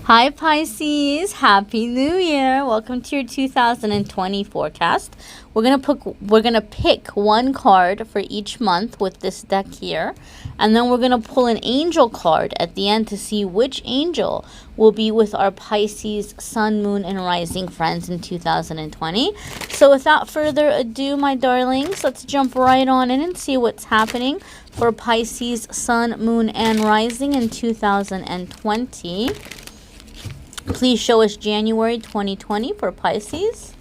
Hi Pisces, Happy New Year. Welcome to your 2020 forecast. We're going to pick one card for each month with this deck here, and then we're going to pull an angel card at the end to see which angel will be with our Pisces sun, moon and rising friends in 2020. So without further ado, my darlings, let's jump right on in and see what's happening for Pisces sun, moon and rising in 2020. Please show us January 2020 for Pisces.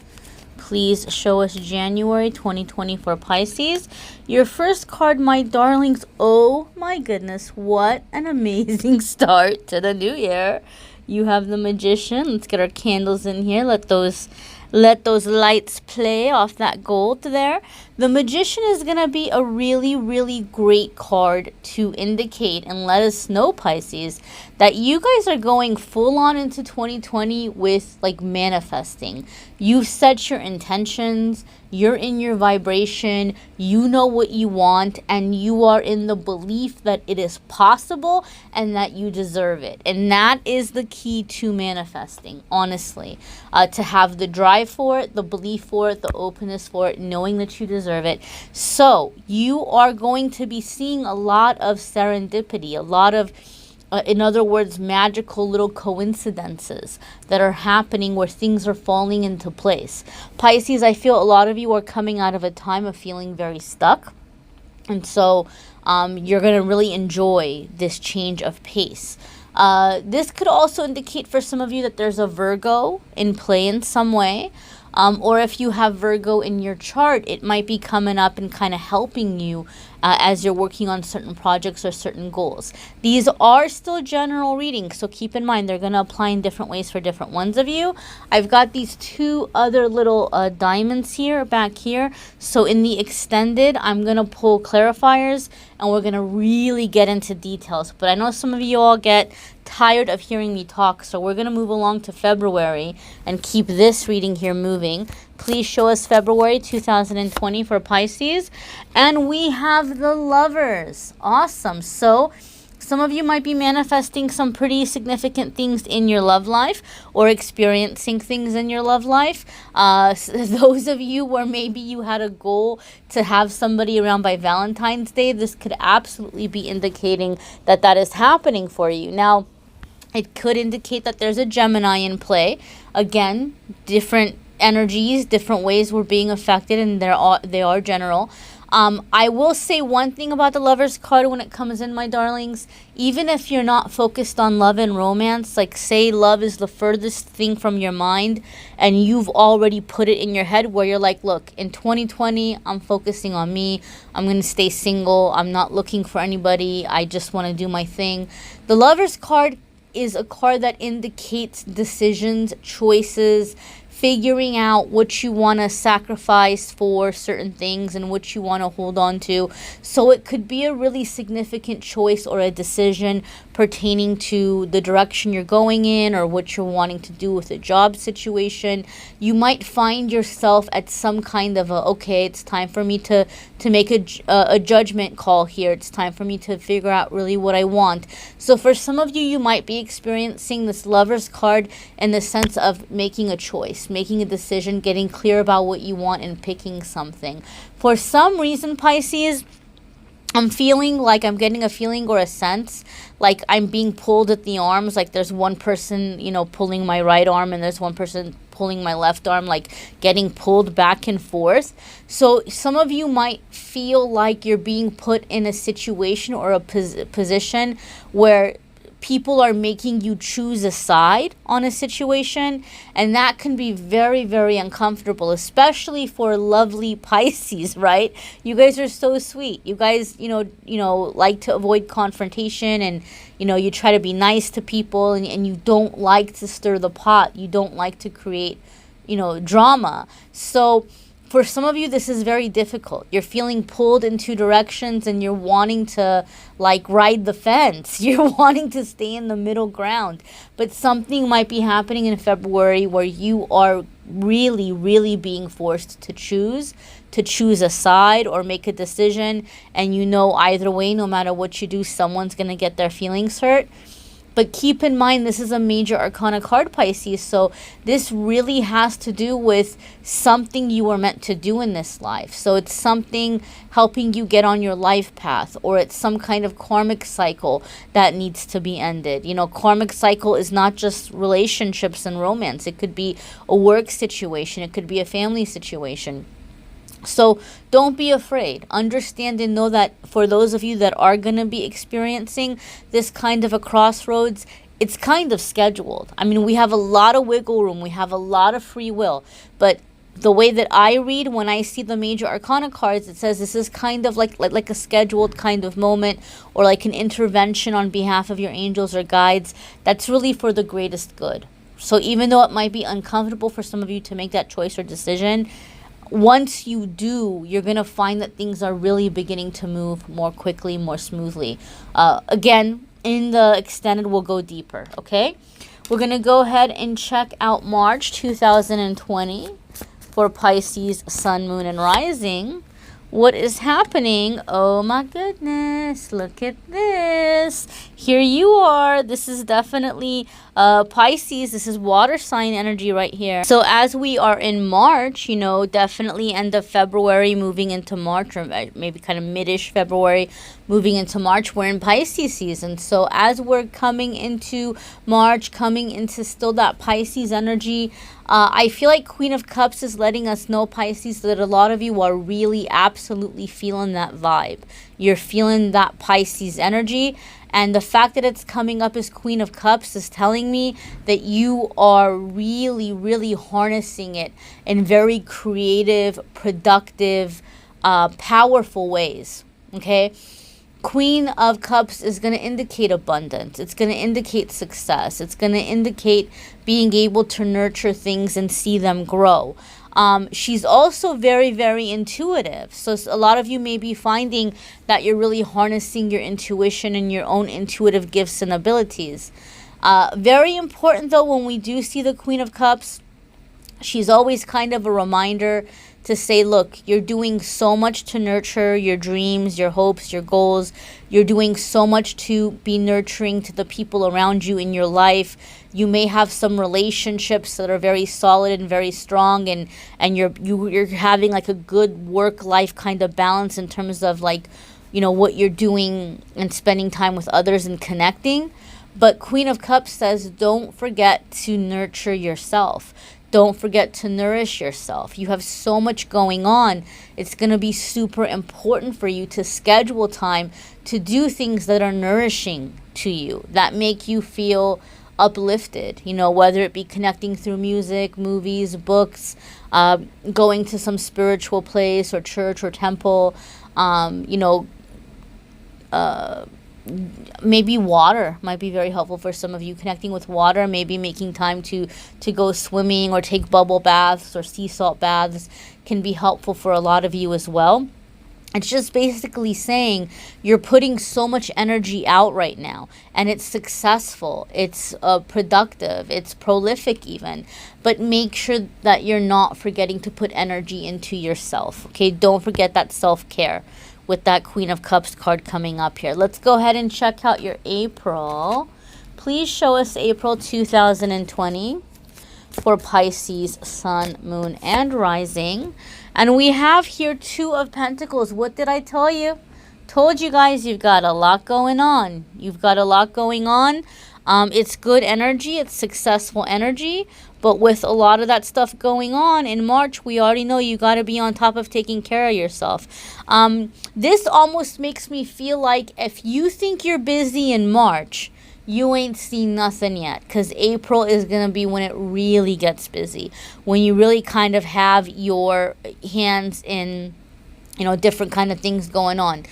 Please show us January 2020 for Pisces. Your first card, my darlings. Oh my goodness, what an amazing start to the new year. You have the Magician. Let's get our candles in here. Let those lights play off that gold there. The Magician is going to be a really, really great card to indicate and let us know, Pisces, that you guys are going full on into 2020 with like manifesting. You've set your intentions. You're in your vibration. You know what you want, and you are in the belief that it is possible and that you deserve it. And that is the key to manifesting, honestly. To have the drive for it, the belief for it, the openness for it, knowing that you deserve it. So you are going to be seeing a lot of serendipity, a lot of in other words, magical little coincidences that are happening where things are falling into place. Pisces, I feel a lot of you are coming out of a time of feeling very stuck. And so you're going to really enjoy this change of pace. This could also indicate for some of you that there's a Virgo in play in some way. Or if you have Virgo in your chart, it might be coming up and kind of helping you as you're working on certain projects or certain goals. These are still general readings, so keep in mind they're going to apply in different ways for different ones of you. I've got these two other little diamonds here, back here. So in the extended, I'm going to pull clarifiers, and we're going to really get into details. But I know some of you all get tired of hearing me talk, so we're going to move along to February and keep this reading here moving. Please show us February 2020 for Pisces. And we have the Lovers. Awesome. So some of you might be manifesting some pretty significant things in your love life or experiencing things in your love life. Those of you where maybe you had a goal to have somebody around by Valentine's Day, this could absolutely be indicating that that is happening for you. Now, it could indicate that there's a Gemini in play. Again, different energies, different ways we're being affected, and they are general. I will say one thing about the Lovers card when it comes in, my darlings. Even if you're not focused on love and romance, like say love is the furthest thing from your mind and you've already put it in your head where you're like, look, in 2020, I'm focusing on me. I'm going to stay single. I'm not looking for anybody. I just want to do my thing. The Lovers card is a card that indicates decisions, choices, figuring out what you want to sacrifice for certain things and what you want to hold on to. So it could be a really significant choice or a decision pertaining to the direction you're going in or what you're wanting to do with a job situation. You might find yourself at some kind of okay, it's time for me to make a judgment call here. It's time for me to figure out really what I want. So for some of you, you might be experiencing this Lovers card in the sense of making a choice, making a decision, getting clear about what you want and picking something. For some reason, Pisces, I'm feeling like I'm getting a feeling or a sense like I'm being pulled at the arms. Like there's one person, pulling my right arm and there's one person pulling my left arm, like getting pulled back and forth. So some of you might feel like you're being put in a situation or a position where people are making you choose a side on a situation, and that can be very, very uncomfortable, especially for lovely Pisces, right? You guys are so sweet. You guys, like to avoid confrontation, and you try to be nice to people, and you don't like to stir the pot. You don't like to create, drama. So for some of you, this is very difficult. You're feeling pulled in two directions and you're wanting to ride the fence. You're wanting to stay in the middle ground. But something might be happening in February where you are really, really being forced to choose a side or make a decision. And either way, no matter what you do, someone's going to get their feelings hurt. But keep in mind, this is a major arcana card, Pisces. So this really has to do with something you were meant to do in this life. So it's something helping you get on your life path, or it's some kind of karmic cycle that needs to be ended. You know, karmic cycle is not just relationships and romance. It could be a work situation. It could be a family situation. So don't be afraid. Understand and know that for those of you that are going to be experiencing this kind of a crossroads, it's kind of scheduled. I mean, we have a lot of wiggle room. We have a lot of free will. But the way that I read, when I see the major arcana cards, it says this is kind of like a scheduled kind of moment, or like an intervention on behalf of your angels or guides. That's really for the greatest good. So even though it might be uncomfortable for some of you to make that choice or decision, once you do, you're going to find that things are really beginning to move more quickly, more smoothly. Again, in the extended, we'll go deeper, okay? We're going to go ahead and check out March 2020 for Pisces, Sun, Moon, and Rising. What is happening? Oh my goodness, look at this. Here you are. This is definitely Pisces. This is water sign energy right here. So as we are in March, you know, definitely end of February moving into March, or maybe kind of mid-ish February moving into March, we're in Pisces season. So as we're coming into March, coming into still that Pisces energy, I feel like Queen of Cups is letting us know, Pisces, that a lot of you are really absolutely feeling that vibe. You're feeling that Pisces energy. And the fact that it's coming up as Queen of Cups is telling me that you are really, really harnessing it in very creative, productive, powerful ways. Okay? Queen of Cups is going to indicate abundance. It's going to indicate success. It's going to indicate being able to nurture things and see them grow. She's also very, very intuitive. So a lot of you may be finding that you're really harnessing your intuition and your own intuitive gifts and abilities. Very important, though, when we do see the Queen of Cups, she's always kind of a reminder to say, look, you're doing so much to nurture your dreams, your hopes, your goals. You're doing so much to be nurturing to the people around you in your life. You may have some relationships that are very solid and very strong, and you're having like a good work-life kind of balance in terms of like, you know, what you're doing and spending time with others and connecting. But Queen of Cups says, don't forget to nurture yourself. Don't forget to nourish yourself. You have so much going on. It's going to be super important for you to schedule time to do things that are nourishing to you, that make you feel uplifted, you know, whether it be connecting through music, movies, books, going to some spiritual place or church or temple, you know, maybe water might be very helpful for some of you. Connecting with water, maybe making time to go swimming or take bubble baths or sea salt baths can be helpful for a lot of you as well. It's just basically saying you're putting so much energy out right now, and it's successful, it's productive, it's prolific even. But make sure that you're not forgetting to put energy into yourself, okay? Don't forget that self-care with that Queen of Cups card coming up here. Let's go ahead and check out your April. Please show us April 2020 for Pisces, Sun, Moon, and Rising. And we have here Two of Pentacles. What did I tell you? Told you guys you've got a lot going on. You've got a lot going on. It's good energy. It's successful energy. But with a lot of that stuff going on in March, we already know you got to be on top of taking care of yourself. This almost makes me feel like if you think you're busy in March, you ain't seen nothing yet, because April is going to be when it really gets busy, when you really kind of have your hands in, you know, different kind of things going on.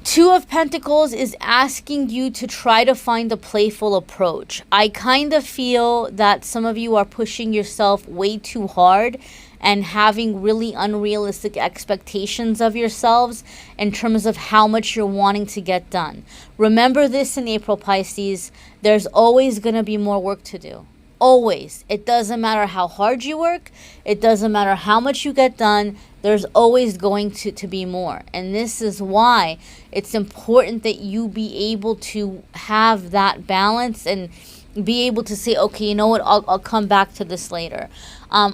Two of Pentacles is asking you to try to find a playful approach. I kind of feel that some of you are pushing yourself way too hard and having really unrealistic expectations of yourselves in terms of how much you're wanting to get done. Remember this in April, Pisces, there's always going to be more work to do. Always. It doesn't matter how hard you work. It doesn't matter how much you get done. There's always going to be more. And this is why it's important that you be able to have that balance and be able to say, okay, you know what, I'll come back to this later.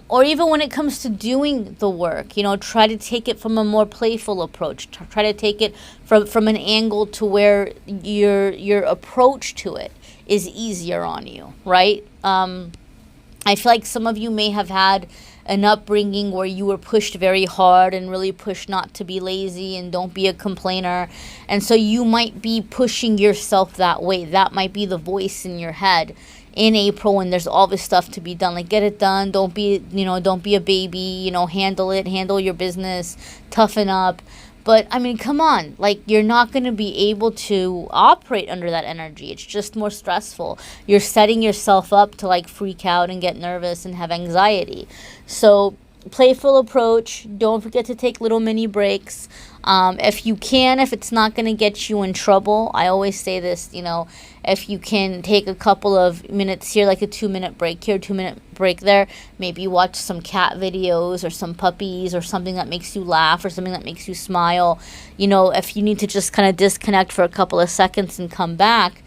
Or even when it comes to doing the work, you know, try to take it from a more playful approach. Try to take it from an angle to where your approach to it is easier on you, right? I feel like some of you may have had an upbringing where you were pushed very hard and really pushed not to be lazy and don't be a complainer. And so you might be pushing yourself that way. That might be the voice in your head in April when there's all this stuff to be done. Like, get it done. Don't be a baby, handle your business, toughen up. But, I mean, come on. Like, you're not going to be able to operate under that energy. It's just more stressful. You're setting yourself up to, like, freak out and get nervous and have anxiety. So, playful approach. Don't forget to take little mini breaks. If you can, if it's not going to get you in trouble, I always say this, if you can take a couple of minutes here, like a 2-minute break here, 2-minute break there, maybe watch some cat videos or some puppies or something that makes you laugh or something that makes you smile. If you need to just kind of disconnect for a couple of seconds and come back.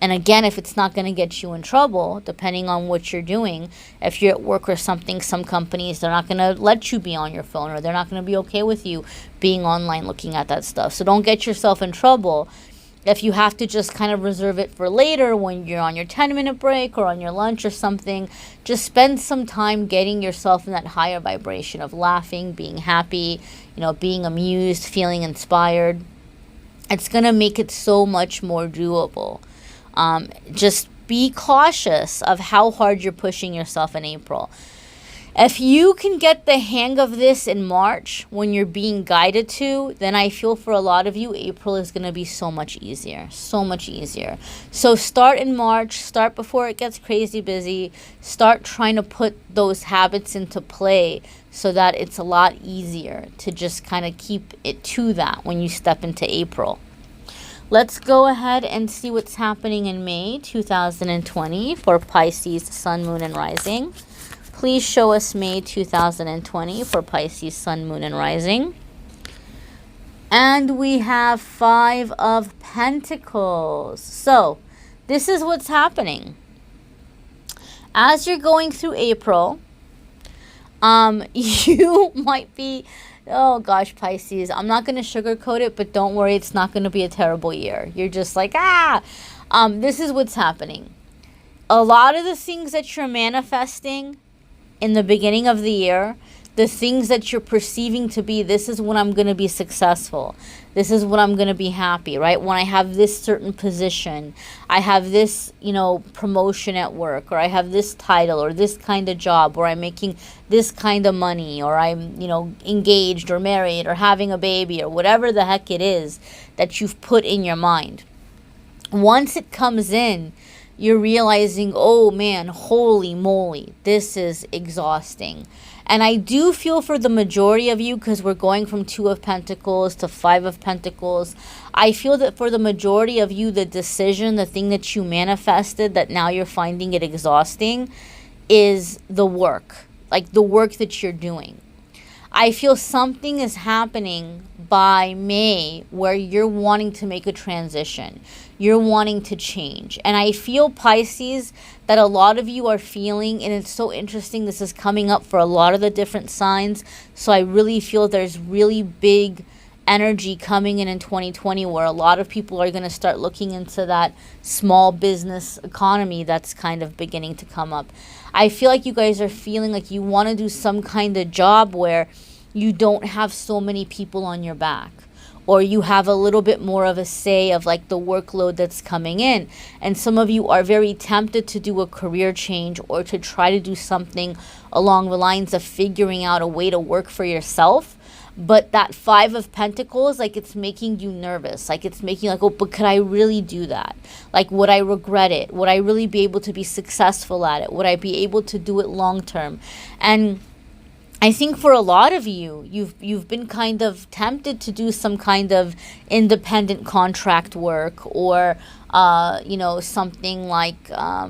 And again, if it's not going to get you in trouble, depending on what you're doing, if you're at work or something, some companies, they're not going to let you be on your phone, or they're not going to be okay with you being online looking at that stuff. So don't get yourself in trouble. If you have to just kind of reserve it for later when you're on your 10-minute break or on your lunch or something, just spend some time getting yourself in that higher vibration of laughing, being happy, being amused, feeling inspired. It's going to make it so much more doable. Just be cautious of how hard you're pushing yourself in April. If you can get the hang of this in March when you're being guided to, then I feel for a lot of you, April is going to be so much easier. So much easier. So start in March. Start before it gets crazy busy. Start trying to put those habits into play so that it's a lot easier to just kind of keep it to that when you step into April. Let's go ahead and see what's happening in May 2020 for Pisces, Sun, Moon, and Rising. Please show us May 2020 for Pisces, Sun, Moon, and Rising. And we have 5 of Pentacles. So, this is what's happening. As you're going through April, you might be... Oh gosh, Pisces, I'm not going to sugarcoat it, but don't worry, it's not going to be a terrible year. You're just like, this is what's happening. A lot of the things that you're manifesting in the beginning of the year, the things that you're perceiving to be, this is when I'm going to be successful. This is when I'm going to be happy, right? When I have this certain position, I have this, promotion at work, or I have this title, or this kind of job, or I'm making this kind of money, or I'm, engaged or married or having a baby, or whatever the heck it is that you've put in your mind. Once it comes in, you're realizing, oh man, holy moly, this is exhausting. And I do feel for the majority of you, because we're going from 2 of Pentacles to 5 of Pentacles. I feel that for the majority of you, the decision, the thing that you manifested, that now you're finding it exhausting, is the work. Like the work that you're doing. I feel something is happening by May where you're wanting to make a transition. You're wanting to change. And I feel, Pisces, that a lot of you are feeling, and it's so interesting, this is coming up for a lot of the different signs. So I really feel there's really big energy coming in 2020 where a lot of people are going to start looking into that small business economy that's kind of beginning to come up. I feel like you guys are feeling like you want to do some kind of job where you don't have so many people on your back, or you have a little bit more of a say of like the workload that's coming in. And some of you are very tempted to do a career change or to try to do something along the lines of figuring out a way to work for yourself. But that 5 of Pentacles, like it's making you nervous. Like it's making like, oh, but could I really do that? Like, would I regret it? Would I really be able to be successful at it? Would I be able to do it long term? And I think for a lot of you, you've been kind of tempted to do some kind of independent contract work, or, something like, I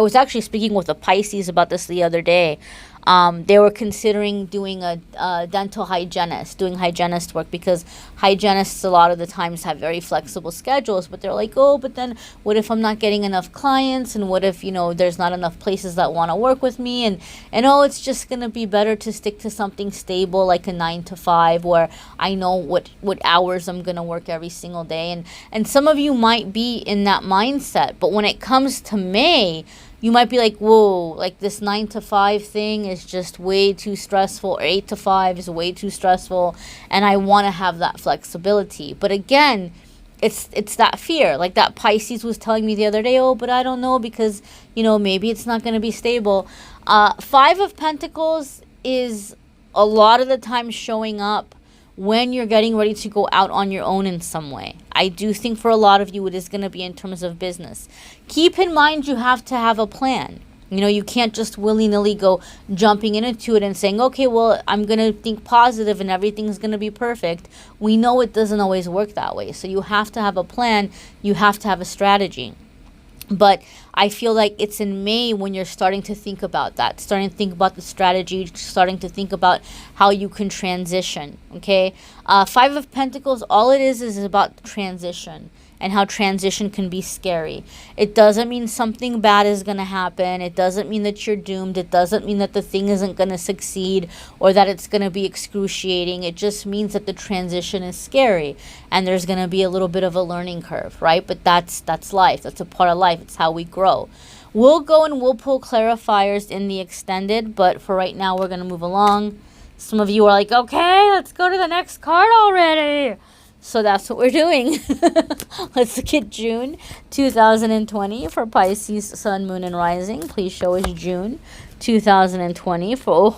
was actually speaking with a Pisces about this the other day. They were considering doing a dental hygienist, doing hygienist work, because hygienists a lot of the times have very flexible schedules, but they're like, oh, but then what if I'm not getting enough clients, and what if, there's not enough places that want to work with me, and oh, it's just going to be better to stick to something stable like a 9 to 5 where I know what hours I'm going to work every single day. And some of you might be in that mindset, but when it comes to May, you might be like, whoa, like this 9 to 5 thing is just way too stressful, or 8 to 5 is way too stressful, and I want to have that flexibility. But again, it's that fear, like that Pisces was telling me the other day, oh, but I don't know, because, maybe it's not going to be stable. 5 of Pentacles is a lot of the time showing up when you're getting ready to go out on your own in some way. I do think for a lot of you it is going to be in terms of business. Keep in mind you have to have a plan. You can't just willy-nilly go jumping into it and saying, okay, well, I'm going to think positive and everything's going to be perfect. We know it doesn't always work that way. So you have to have a plan. You have to have a strategy. But I feel like it's in May when you're starting to think about that, starting to think about the strategy, starting to think about how you can transition, okay? 5 of Pentacles, all it is about transition, and how transition can be scary. It doesn't mean something bad is going to happen. It doesn't mean that you're doomed. It doesn't mean that the thing isn't going to succeed or that it's going to be excruciating. It just means that the transition is scary and there's going to be a little bit of a learning curve, right? But that's life. That's a part of life. It's how we grow. We'll go and we'll pull clarifiers in the extended, but for right now, we're going to move along. Some of you are like, okay, let's go to the next card already. So that's what we're doing. Let's look at June 2020 for Pisces, Sun, Moon, and Rising. Please show us June 2020 for...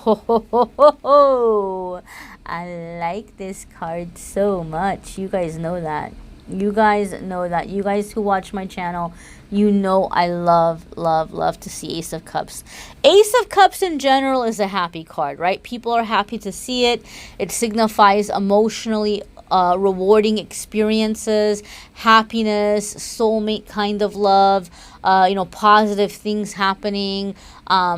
I like this card so much. You guys know that. You guys know that. You guys who watch my channel, you know I love, love, love to see Ace of Cups. Ace of Cups in general is a happy card, right? People are happy to see it. It signifies emotionally rewarding experiences, happiness, soulmate kind of love, positive things happening,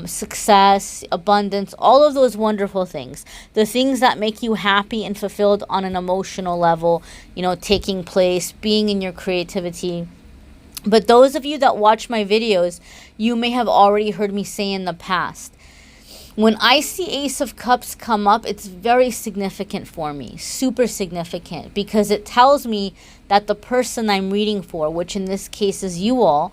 success, abundance, all of those wonderful things. The things that make you happy and fulfilled on an emotional level, taking place, being in your creativity. But those of you that watch my videos, you may have already heard me say in the past, when I see Ace of Cups come up, it's very significant for me, super significant, because it tells me that the person I'm reading for, which in this case is you all,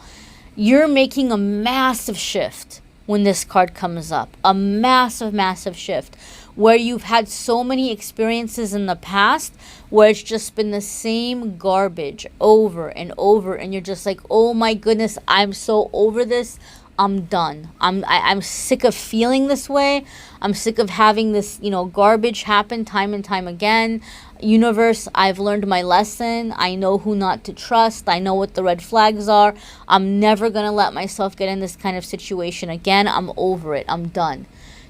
you're making a massive shift when this card comes up, a massive, massive shift, where you've had so many experiences in the past where it's just been the same garbage over and over, and you're just like, oh my goodness, I'm so over this. I'm done. I'm sick of feeling this way. I'm sick of having this, garbage happen time and time again. Universe, I've learned my lesson. I know who not to trust. I know what the red flags are. I'm never going to let myself get in this kind of situation again. I'm over it. I'm done.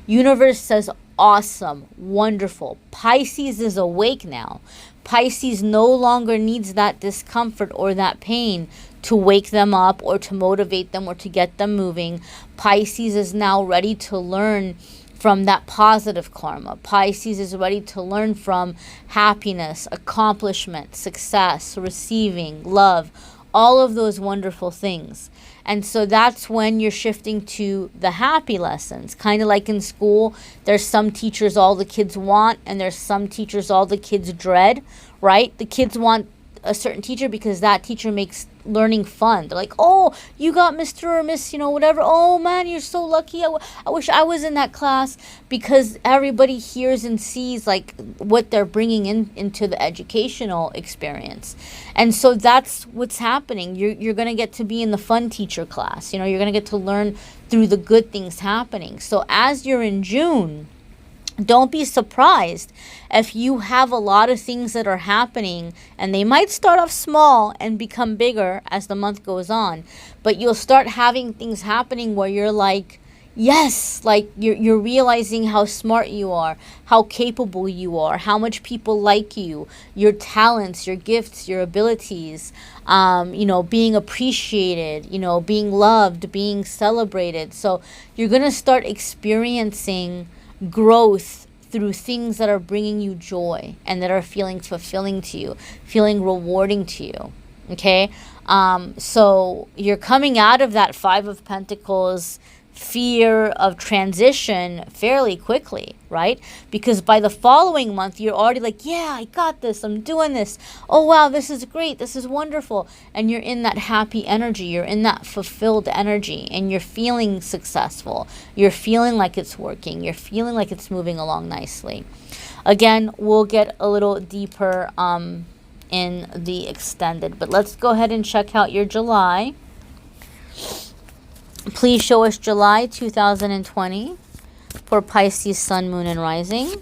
Universe says, awesome, wonderful. Pisces is awake now. Pisces no longer needs that discomfort or that pain to wake them up or to motivate them or to get them moving. Pisces is now ready to learn from that positive karma. Pisces is ready to learn from happiness, accomplishment, success, receiving, love, all of those wonderful things. And so that's when you're shifting to the happy lessons. Kind of like in school, there's some teachers all the kids want, and there's some teachers all the kids dread, right? The kids want a certain teacher because that teacher makes learning fun. They're like, oh, you got Mr. or Miss, whatever. Oh man, you're so lucky. I wish I was in that class, because everybody hears and sees like what they're bringing into the educational experience. And so that's what's happening. You're going to get to be in the fun teacher class. You're going to get to learn through the good things happening. So as you're in June, don't be surprised if you have a lot of things that are happening, and they might start off small and become bigger as the month goes on, but you'll start having things happening where you're like, yes, like you're realizing how smart you are, how capable you are, how much people like you, your talents, your gifts, your abilities, you know, being appreciated, you know, being loved, being celebrated. So you're going to start experiencing growth through things that are bringing you joy and that are feeling fulfilling to you, feeling rewarding to you. Okay? So you're coming out of that Five of Pentacles fear of transition fairly quickly, right? Because by the following month, you're already like, yeah, I got this. I'm doing this. Oh, wow, this is great. This is wonderful. And you're in that happy energy. You're in that fulfilled energy, and you're feeling successful. You're feeling like it's working. You're feeling like it's moving along nicely. Again, we'll get a little deeper in the extended, but let's go ahead and check out your July. Please show us July 2020 for Pisces, Sun, Moon, and Rising.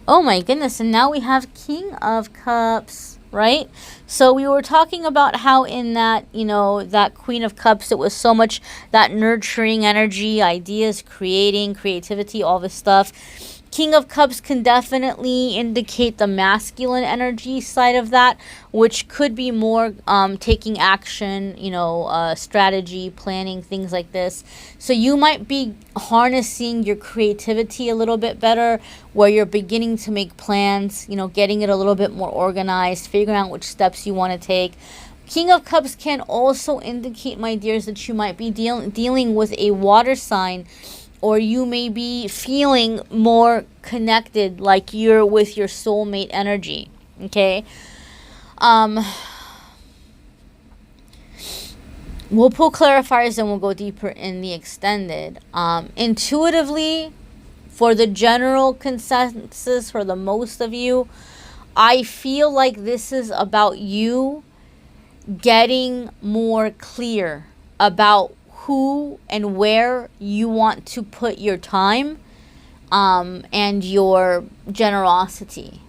Oh my goodness, and now we have King of Cups, right? So we were talking about how in that, you know, that Queen of Cups, it was so much that nurturing energy, ideas, creating, creativity, all this stuff. King of Cups can definitely indicate the masculine energy side of that, which could be more taking action, you know, strategy, planning, things like this. So you might be harnessing your creativity a little bit better, where you're beginning to make plans, you know, getting it a little bit more organized, figuring out which steps you want to take. King of Cups can also indicate, my dears, that you might be dealing with a water sign, or you may be feeling more connected, like you're with your soulmate energy, okay? We'll pull clarifiers and we'll go deeper in the extended. Intuitively, for the general consensus, for the most of you, I feel like this is about you getting more clear about who and where you want to put your time and your generosity.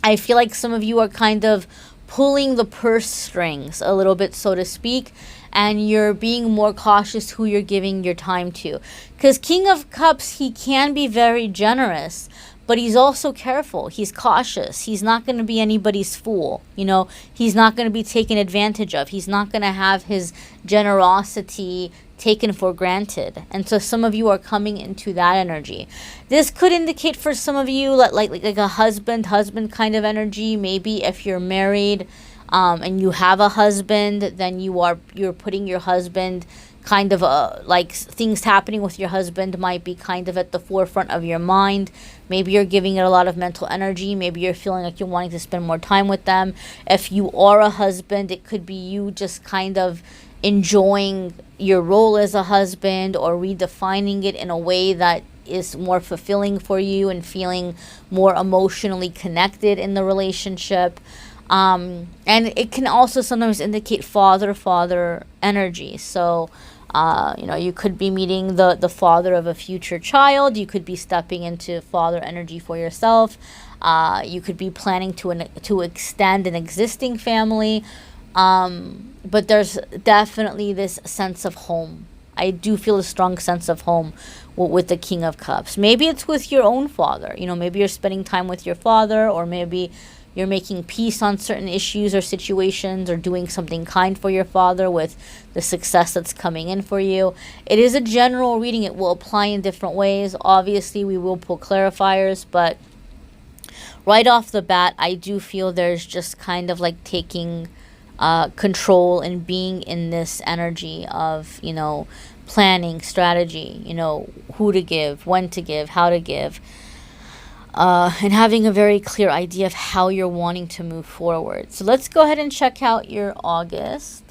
I feel like some of you are kind of pulling the purse strings a little bit, so to speak, and you're being more cautious who you're giving your time to. Because King of Cups, he can be very generous, but he's also careful. He's cautious. He's not going to be anybody's fool. You know, he's not going to be taken advantage of. He's not going to have his generosity taken for granted. And so some of you are coming into that energy. This could indicate for some of you like a husband kind of energy. Maybe if you're married and you have a husband, then you're putting your husband kind of like things happening with your husband might be kind of at the forefront of your mind. Maybe you're giving it a lot of mental energy. Maybe you're feeling like you're wanting to spend more time with them. If you are a husband, it could be you just kind of enjoying your role as a husband, or redefining it in a way that is more fulfilling for you and feeling more emotionally connected in the relationship. And it can also sometimes indicate father energy. So you know, you could be meeting the father of a future child. You could be stepping into father energy for yourself. You could be planning to extend an existing family. But there's definitely this sense of home. I do feel a strong sense of home with the King of Cups. Maybe it's with your own father. You know, maybe you're spending time with your father, or maybe you're making peace on certain issues or situations, or doing something kind for your father with the success that's coming in for you. It is a general reading. It will apply in different ways. Obviously, we will pull clarifiers, but right off the bat, I do feel there's just kind of like taking control and being in this energy of, you know, planning, strategy, you know, who to give, when to give, how to give. And having a very clear idea of how you're wanting to move forward. So let's go ahead and check out your August.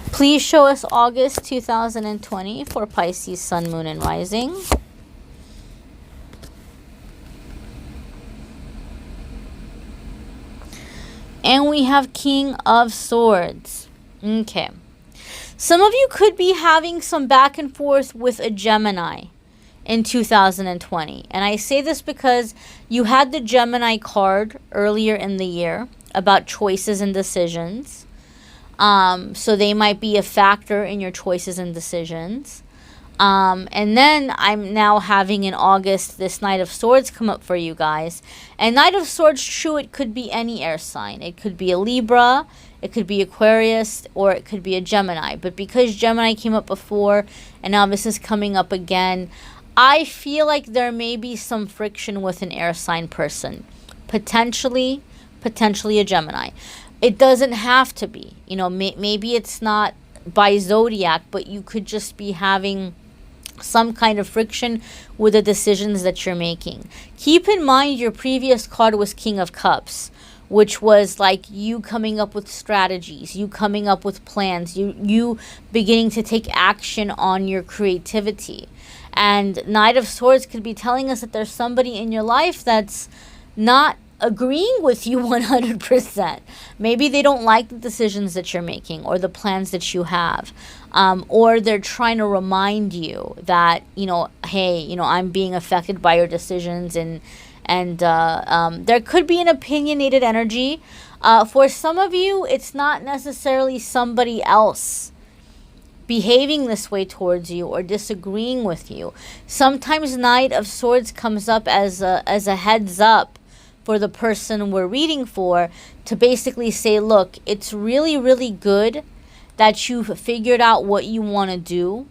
Please show us August 2020 for Pisces, Sun, Moon, and Rising. And we have King of Swords. Okay. Some of you could be having some back and forth with a Gemini in 2020. And I say this because you had the Gemini card earlier in the year about choices and decisions. So they might be a factor in your choices and decisions. And then I'm now having in August this Knight of Swords come up for you guys. And Knight of Swords, true, it could be any air sign. It could be a Libra, it could be Aquarius, or it could be a Gemini. But because Gemini came up before and now this is coming up again, I feel like there may be some friction with an air sign person. Potentially a Gemini. It doesn't have to be. You know, maybe it's not by zodiac, but you could just be having some kind of friction with the decisions that you're making. Keep in mind your previous card was King of Cups, which was like you coming up with strategies, you coming up with plans, you beginning to take action on your creativity. And Knight of Swords could be telling us that there's somebody in your life that's not agreeing with you 100%. Maybe they don't like the decisions that you're making or the plans that you have. Or they're trying to remind you that, you know, hey, you know, I'm being affected by your decisions. And there could be an opinionated energy. For some of you, it's not necessarily somebody else behaving this way towards you or disagreeing with you. Sometimes Knight of Swords comes up as a heads up for the person we're reading for, to basically say, look, it's really, really good that you've figured out what you want to do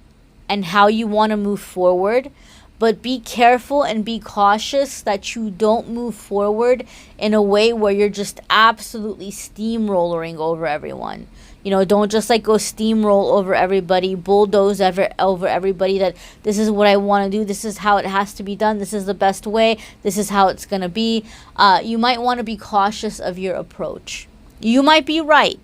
and how you want to move forward, but be careful and be cautious that you don't move forward in a way where you're just absolutely steamrolling over everyone. You know, don't just like go steamroll over everybody, bulldoze over everybody that this is what I want to do, this is how it has to be done, this is the best way, this is how it's going to be. You might want to be cautious of your approach. You might be right?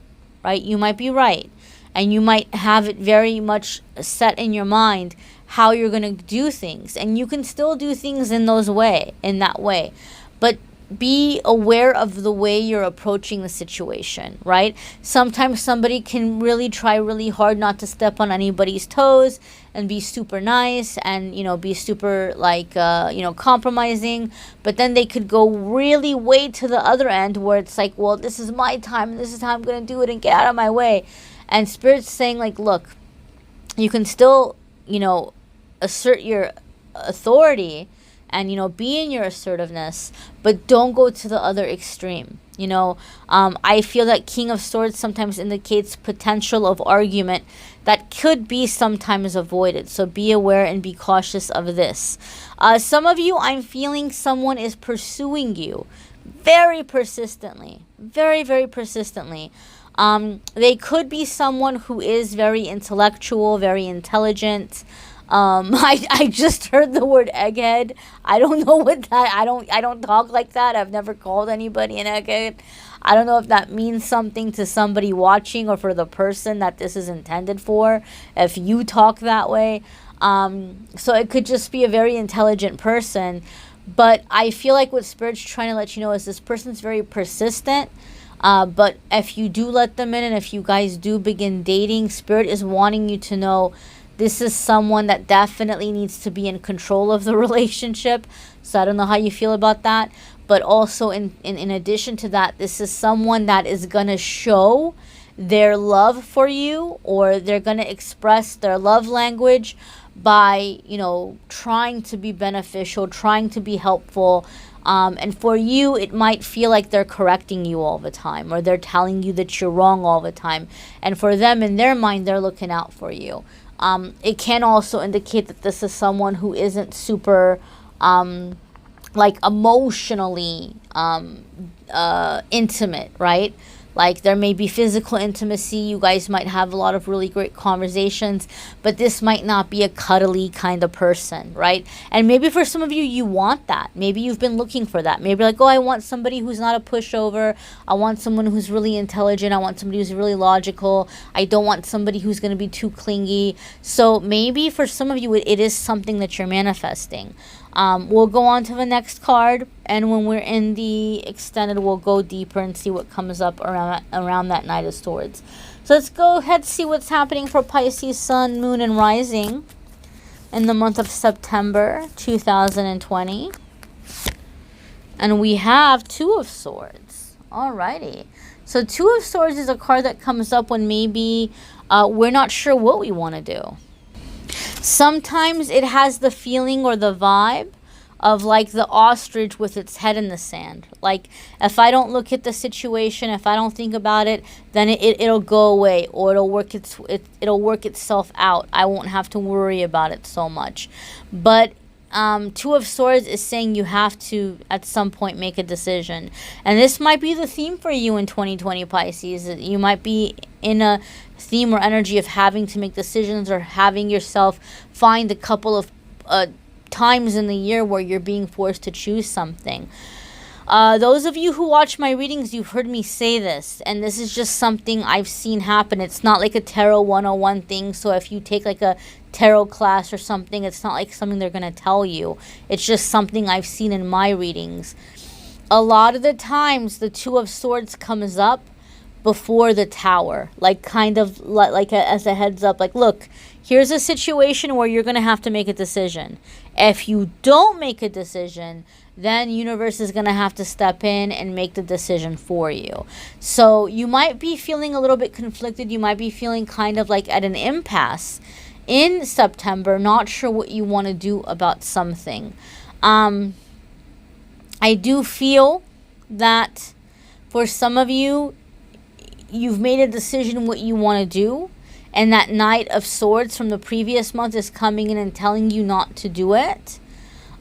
You might be right. And you might have it very much set in your mind how you're going to do things. And you can still do things in that way. But be aware of the way you're approaching the situation, right? Sometimes somebody can really try really hard not to step on anybody's toes and be super nice and, you know, be super like, you know, compromising. But then they could go really way to the other end where it's like, well, this is my time and this is how I'm going to do it and get out of my way. And Spirit's saying like, look, you can still, you know, assert your authority and, you know, be in your assertiveness, but don't go to the other extreme. You know, I feel that King of Swords sometimes indicates potential of argument that could be sometimes avoided. So be aware and be cautious of this. Some of you, I'm feeling someone is pursuing you very persistently, very, very persistently. They could be someone who is very intellectual, very intelligent. I just heard the word egghead. I don't know what that, I don't talk like that. I've never called anybody an egghead. I don't know if that means something to somebody watching or for the person that this is intended for, if you talk that way. So it could just be a very intelligent person. But I feel like what Spirit's trying to let you know is this person's very persistent. But if you do let them in and if you guys do begin dating, Spirit is wanting you to know this is someone that definitely needs to be in control of the relationship. So I don't know how you feel about that. But also in addition to that, this is someone that is going to show their love for you, or they're going to express their love language by, you know, trying to be beneficial, trying to be helpful. And for you, it might feel like they're correcting you all the time, or they're telling you that you're wrong all the time. And for them, in their mind, they're looking out for you. It can also indicate that this is someone who isn't super, like emotionally intimate, right? Like there may be physical intimacy. You guys might have a lot of really great conversations, but this might not be a cuddly kind of person, right? And maybe for some of you, you want that. Maybe you've been looking for that. Maybe like, oh, I want somebody who's not a pushover. I want someone who's really intelligent. I want somebody who's really logical. I don't want somebody who's going to be too clingy. So maybe for some of you, it is something that you're manifesting. We'll go on to the next card, and when we're in the extended, we'll go deeper and see what comes up around that Knight of Swords. So let's go ahead and see what's happening for Pisces, Sun, Moon, and Rising in the month of September 2020. And we have Two of Swords. Alrighty. So Two of Swords is a card that comes up when maybe we're not sure what we want to do. Sometimes it has the feeling or the vibe of like the ostrich with its head in the sand. Like, if I don't look at the situation, if I don't think about it, then it'll go away, or it'll work itself out. I won't have to worry about it so much. But Two of Swords is saying you have to at some point make a decision, and this might be the theme for you in 2020, Pisces. You might be in a theme or energy of having to make decisions, or having yourself find a couple of times in the year where you're being forced to choose something. Those of you who watch my readings, you've heard me say this, and this is just something I've seen happen. It's not like a Tarot 101 thing, so if you take like a tarot class or something, it's not like something they're going to tell you. It's just something I've seen in my readings. A lot of the times, the Two of Swords comes up before the Tower, like kind of like as a heads up, like, look, here's a situation where you're going to have to make a decision. If you don't make a decision, then universe is going to have to step in and make the decision for you. So you might be feeling a little bit conflicted. You might be feeling kind of like at an impasse in September, not sure what you want to do about something. I do feel that for some of you, you've made a decision what you want to do, and that Knight of Swords from the previous month is coming in and telling you not to do it.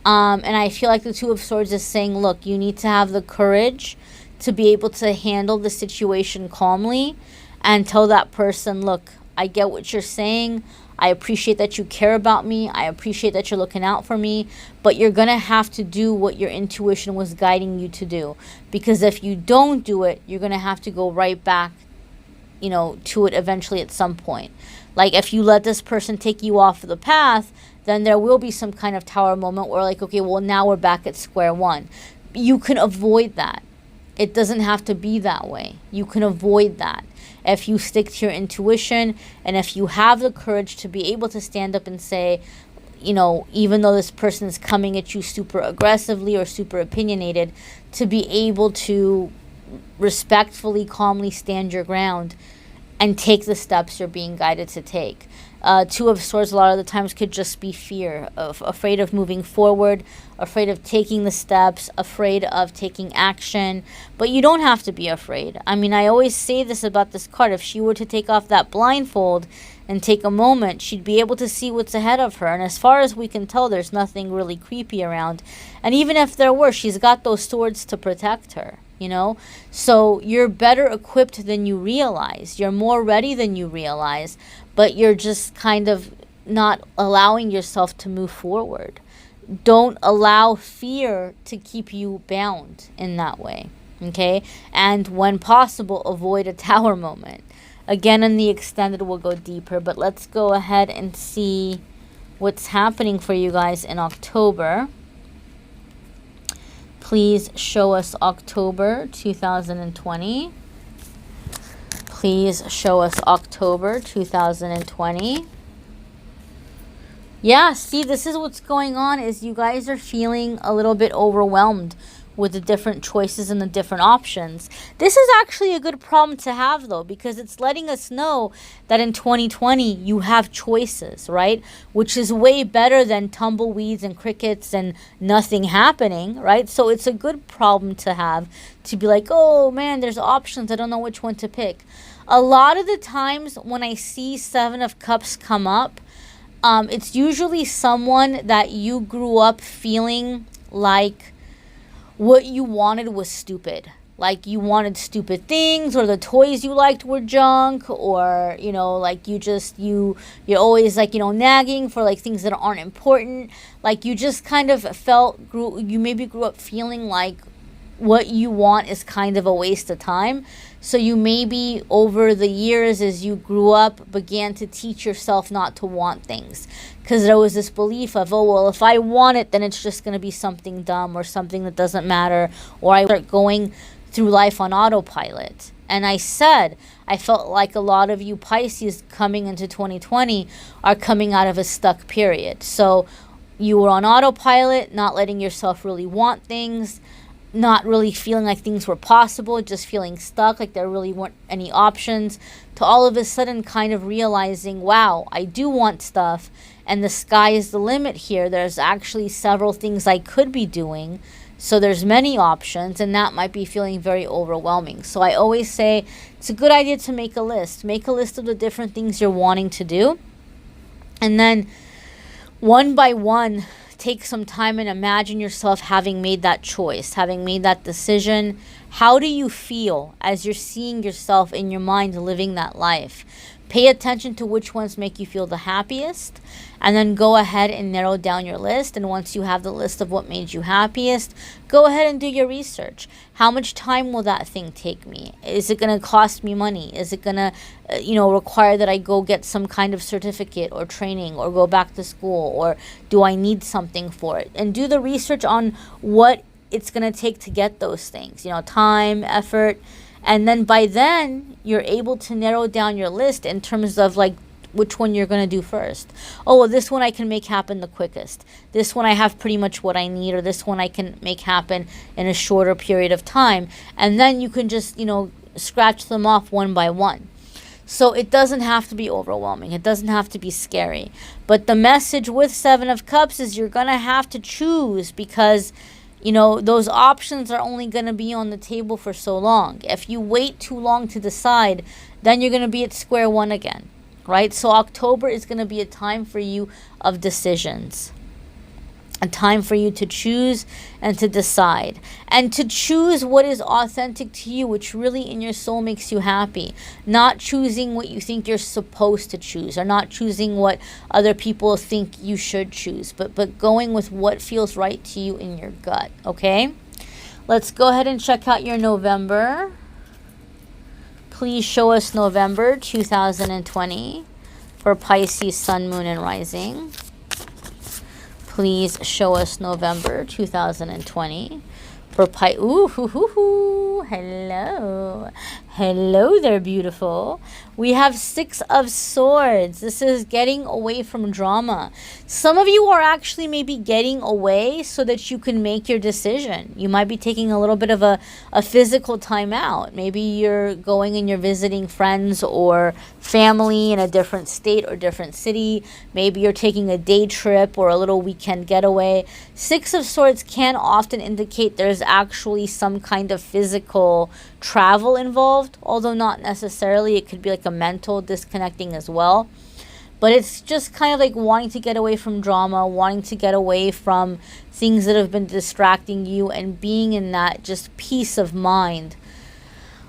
And I feel like the Two of Swords is saying, look, you need to have the courage to be able to handle the situation calmly and tell that person, look, I get what you're saying. I appreciate that you care about me. I appreciate that you're looking out for me. But you're going to have to do what your intuition was guiding you to do. Because if you don't do it, you're going to have to go right back, you know, to it eventually at some point. Like, if you let this person take you off the path, then there will be some kind of Tower moment where, like, okay, well, now we're back at square one. You can avoid that. It doesn't have to be that way. You can avoid that if you stick to your intuition, and if you have the courage to be able to stand up and say, you know, even though this person is coming at you super aggressively or super opinionated, to be able to respectfully, calmly stand your ground and take the steps you're being guided to take. Two of Swords a lot of the times could just be fear, afraid of moving forward, afraid of taking the steps, afraid of taking action. But you don't have to be afraid. I mean, I always say this about this card. If she were to take off that blindfold and take a moment, she'd be able to see what's ahead of her. And as far as we can tell, there's nothing really creepy around. And even if there were, she's got those swords to protect her. You know, so you're better equipped than you realize. You're more ready than you realize, but you're just kind of not allowing yourself to move forward. Don't allow fear to keep you bound in that way. Okay. And when possible, avoid a Tower moment. Again, in the extended, we'll go deeper, but let's go ahead and see what's happening for you guys in October. Please show us October 2020. Please show us October 2020. Yeah, see, this is what's going on, is you guys are feeling a little bit overwhelmed with the different choices and the different options. This is actually a good problem to have, though, because it's letting us know that in 2020 you have choices, right? Which is way better than tumbleweeds and crickets and nothing happening, right? So it's a good problem to have, to be like, oh man, there's options, I don't know which one to pick. A lot of the times when I see Seven of Cups come up, it's usually someone that you grew up feeling like what you wanted was stupid. Like, you wanted stupid things, or the toys you liked were junk, or, you know, like you're always, like, you know, nagging for like things that aren't important. Like, you just kind of you maybe grew up feeling like what you want is kind of a waste of time. So you maybe over the years as you grew up began to teach yourself not to want things, because there was this belief of, oh, well, if I want it, then it's just going to be something dumb or something that doesn't matter, or I start going through life on autopilot. And I said, I felt like a lot of you Pisces coming into 2020 are coming out of a stuck period. So you were on autopilot, not letting yourself really want things. not really feeling like things were possible, just feeling stuck, like there really weren't any options, to all of a sudden kind of realizing, wow, I do want stuff, and the sky is the limit here. There's actually several things I could be doing, so there's many options, and that might be feeling very overwhelming. So I always say it's a good idea to make a list. Make a list of the different things you're wanting to do, and then one by one, take some time and imagine yourself having made that choice, having made that decision. How do you feel as you're seeing yourself in your mind living that life? Pay attention to which ones make you feel the happiest, and then go ahead and narrow down your list. And once you have the list of what made you happiest, go ahead and do your research. How much time will that thing take me? Is it going to cost me money? Is it going to, require that I go get some kind of certificate or training or go back to school, or do I need something for it? And do the research on what it's going to take to get those things, time, effort. And then by then, you're able to narrow down your list in terms of like which one you're going to do first. Oh, well, this one I can make happen the quickest. This one I have pretty much what I need, or this one I can make happen in a shorter period of time. And then you can just, scratch them off one by one. So it doesn't have to be overwhelming. It doesn't have to be scary. But the message with Seven of Cups is you're going to have to choose, because those options are only going to be on the table for so long. If you wait too long to decide, then you're going to be at square one again, right? So October is going to be a time for you of decisions, a time for you to choose and to decide, and to choose what is authentic to you, which really in your soul makes you happy. Not choosing what you think you're supposed to choose, or not choosing what other people think you should choose, but going with what feels right to you in your gut, okay? Let's go ahead and check out your November. Please show us November 2020 for Pisces, Sun, Moon, and Rising. Please show us November 2020 for Pisces. Ooh, hello. Hello there, beautiful. We have Six of Swords. This is getting away from drama. Some of you are actually maybe getting away so that you can make your decision. You might be taking a little bit of a physical time out. Maybe you're going and you're visiting friends or family in a different state or different city. Maybe you're taking a day trip or a little weekend getaway. Six of Swords can often indicate there's actually some kind of physical travel involved, although not necessarily. It could be like a mental disconnecting as well. But it's just kind of like wanting to get away from drama, wanting to get away from things that have been distracting you, and being in that just peace of mind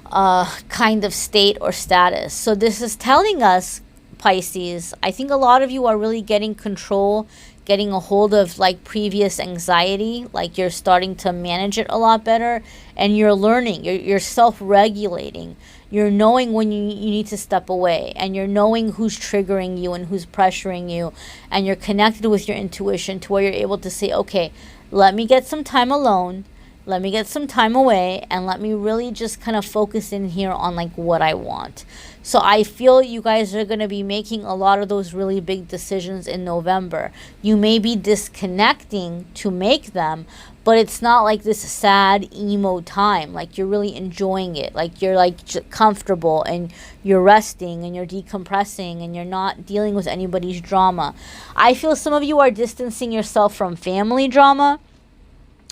kind of state or status. So this is telling us, Pisces, I think a lot of you are really getting control, getting a hold of like previous anxiety, like you're starting to manage it a lot better, and you're learning, you're self-regulating. You're knowing when you need to step away, and you're knowing who's triggering you and who's pressuring you, and you're connected with your intuition to where you're able to say, okay, let me get some time alone, let me get some time away, and let me really just kind of focus in here on like what I want. So I feel you guys are going to be making a lot of those really big decisions in November. You may be disconnecting to make them, but it's not like this sad emo time. Like you're really enjoying it. Like you're like comfortable, and you're resting, and you're decompressing, and you're not dealing with anybody's drama. I feel some of you are distancing yourself from family drama.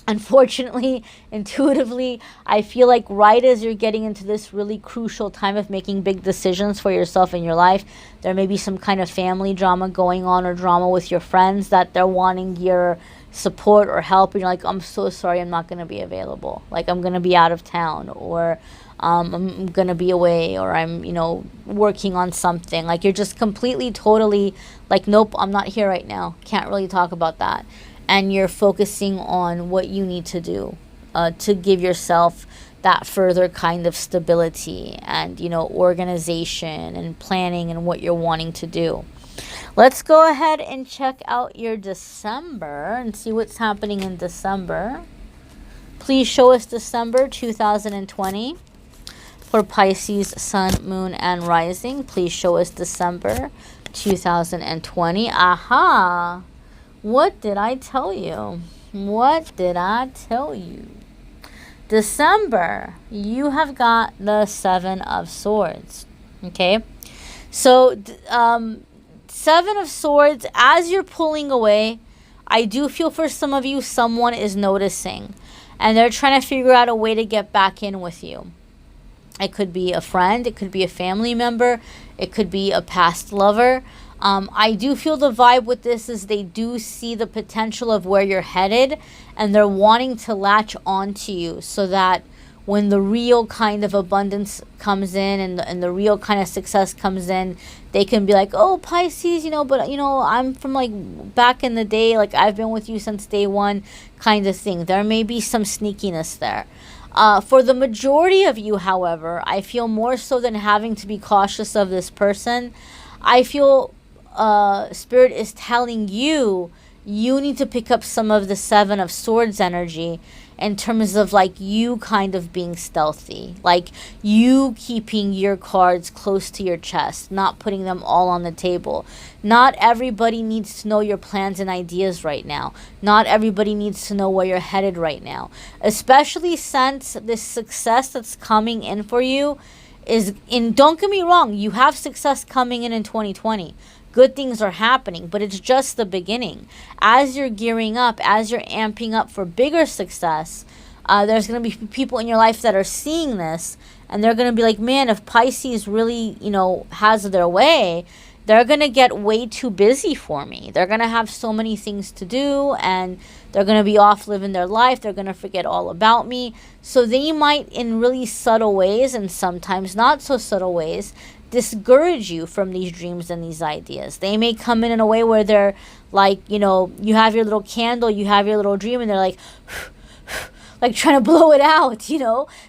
Unfortunately, intuitively, I feel like right as you're getting into this really crucial time of making big decisions for yourself in your life, there may be some kind of family drama going on, or drama with your friends that they're wanting your support or help, and you're like, I'm so sorry, I'm not going to be available. Like, I'm going to be out of town, or I'm going to be away, or I'm, working on something. Like, you're just completely, totally like, nope, I'm not here right now. Can't really talk about that. And you're focusing on what you need to do to give yourself that further kind of stability and, organization and planning and what you're wanting to do. Let's go ahead and check out your December and see what's happening in December. Please show us December 2020 for Pisces, Sun, Moon, and Rising. Please show us December 2020. Aha! What did I tell you? What did I tell you? December, you have got the Seven of Swords. Okay, so Seven of Swords, as you're pulling away, I do feel for some of you, someone is noticing and they're trying to figure out a way to get back in with you. It could be a friend, it could be a family member, it could be a past lover. I do feel the vibe with this is they do see the potential of where you're headed, and they're wanting to latch onto you so that when the real kind of abundance comes in and the real kind of success comes in, they can be like, oh, Pisces, but I'm from like back in the day, like I've been with you since day one kind of thing. There may be some sneakiness there. For the majority of you, however, I feel more so than having to be cautious of this person, I feel Spirit is telling you need to pick up some of the Seven of Swords energy in terms of like you kind of being stealthy, like you keeping your cards close to your chest, not putting them all on the table. Not everybody needs to know your plans and ideas right now. Not everybody needs to know where you're headed right now, especially since this success that's coming in for you is in, don't get me wrong, you have success coming in 2020. Good things are happening, but it's just the beginning. As you're gearing up, as you're amping up for bigger success, there's going to be people in your life that are seeing this, and they're going to be like, man, if Pisces really, has their way, they're going to get way too busy for me. They're going to have so many things to do, and they're going to be off living their life. They're going to forget all about me. So they might, in really subtle ways, and sometimes not so subtle ways, discourage you from these dreams and these ideas. They may come in a way where they're like, you have your little candle, you have your little dream, and they're like like trying to blow it out,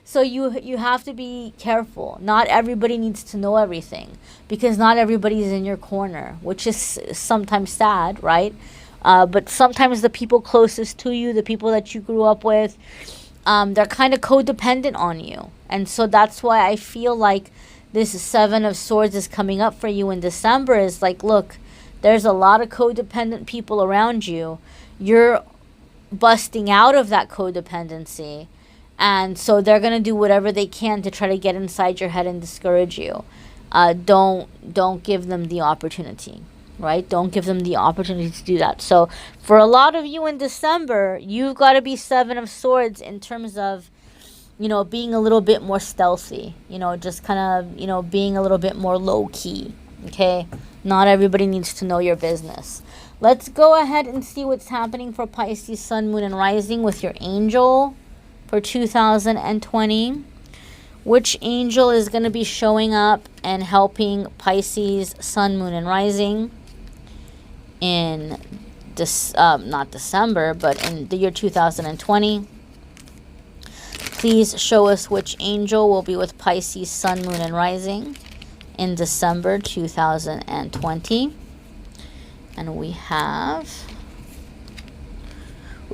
so you have to be careful. Not everybody needs to know everything, because not everybody is in your corner, which is sometimes sad, right? But sometimes the people closest to you, the people that you grew up with, they're kind of codependent on you. And so that's why I feel like this Seven of Swords is coming up for you in December. Is like, look, there's a lot of codependent people around you. You're busting out of that codependency, and so they're going to do whatever they can to try to get inside your head and discourage you. Don't give them the opportunity, right? Don't give them the opportunity to do that. So for a lot of you in December, you've got to be Seven of Swords in terms of being a little bit more stealthy, just kind of, being a little bit more low key, okay? Not everybody needs to know your business. Let's go ahead and see what's happening for Pisces, Sun, Moon, and Rising with your angel for 2020. Which angel is going to be showing up and helping Pisces, Sun, Moon, and Rising in this, not December, but in the year 2020? Please show us which angel will be with Pisces, Sun, Moon, and Rising in December 2020. And we have...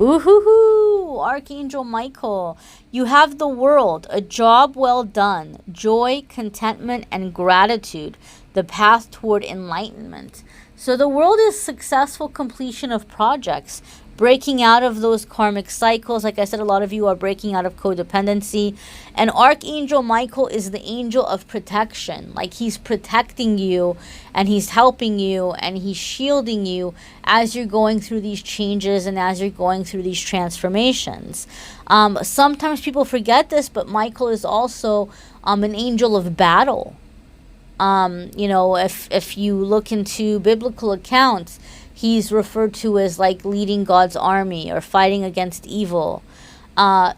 Ooh-hoo-hoo! Archangel Michael. You have the World, a job well done, joy, contentment, and gratitude, the path toward enlightenment. So the World is successful completion of projects, breaking out of those karmic cycles. Like I said, a lot of you are breaking out of codependency. And Archangel Michael is the angel of protection. Like he's protecting you, and he's helping you, and he's shielding you as you're going through these changes and as you're going through these transformations. Sometimes people forget this, but Michael is also an angel of battle. If you look into biblical accounts, he's referred to as like leading God's army or fighting against evil.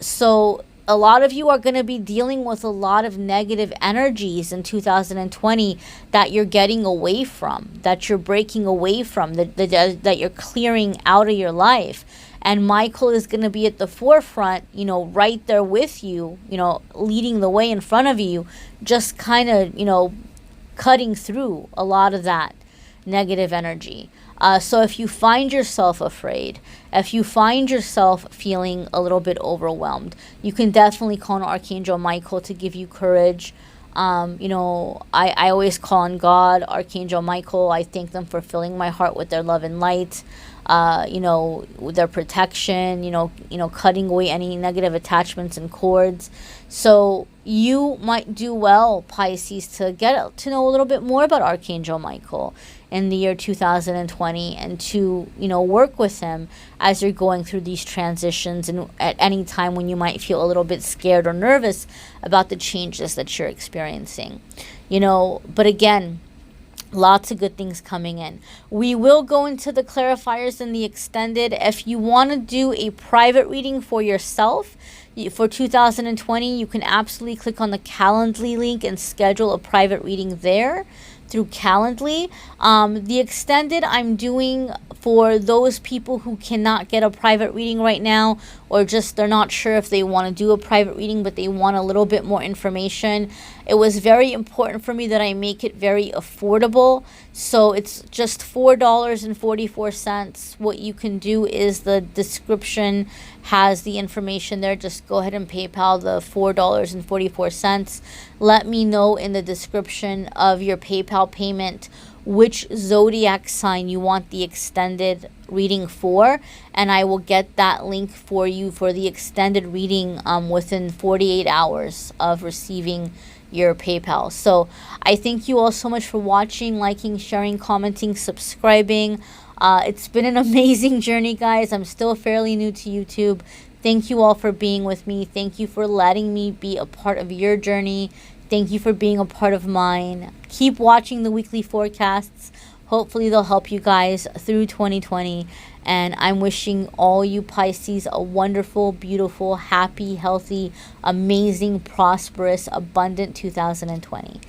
So a lot of you are going to be dealing with a lot of negative energies in 2020 that you're getting away from, that you're breaking away from, that you're clearing out of your life. And Michael is going to be at the forefront, right there with you, leading the way in front of you, just kind of, cutting through a lot of that negative energy. So if you find yourself afraid, if you find yourself feeling a little bit overwhelmed, you can definitely call on Archangel Michael to give you courage. I always call on God, Archangel Michael. I thank them for filling my heart with their love and light. you know, their protection, you know, cutting away any negative attachments and cords. So you might do well, Pisces, to get to know a little bit more about Archangel Michael in the year 2020, and to, you know, work with him as you're going through these transitions, and at any time when you might feel a little bit scared or nervous about the changes that you're experiencing, you know. But again, lots of good things coming in. We will go into the clarifiers in the extended. If you want to do a private reading for yourself for 2020, you can absolutely click on the Calendly link and schedule a private reading there through Calendly. The extended I'm doing for those people who cannot get a private reading right now, or just they're not sure if they want to do a private reading but they want a little bit more information. It was very important for me that I make it very affordable, so it's just $4.44. What you can do is the description has the information there. Just go ahead and PayPal the $4.44. Let me know in the description of your PayPal payment which zodiac sign you want the extended reading for, and I will get that link for you for the extended reading within 48 hours of receiving your PayPal. So I thank you all so much for watching, liking, sharing, commenting, subscribing. It's been an amazing journey, guys. I'm still fairly new to YouTube. Thank you all for being with me. Thank you for letting me be a part of your journey. Thank you for being a part of mine. Keep watching the weekly forecasts. Hopefully they'll help you guys through 2020. And I'm wishing all you Pisces a wonderful, beautiful, happy, healthy, amazing, prosperous, abundant 2020.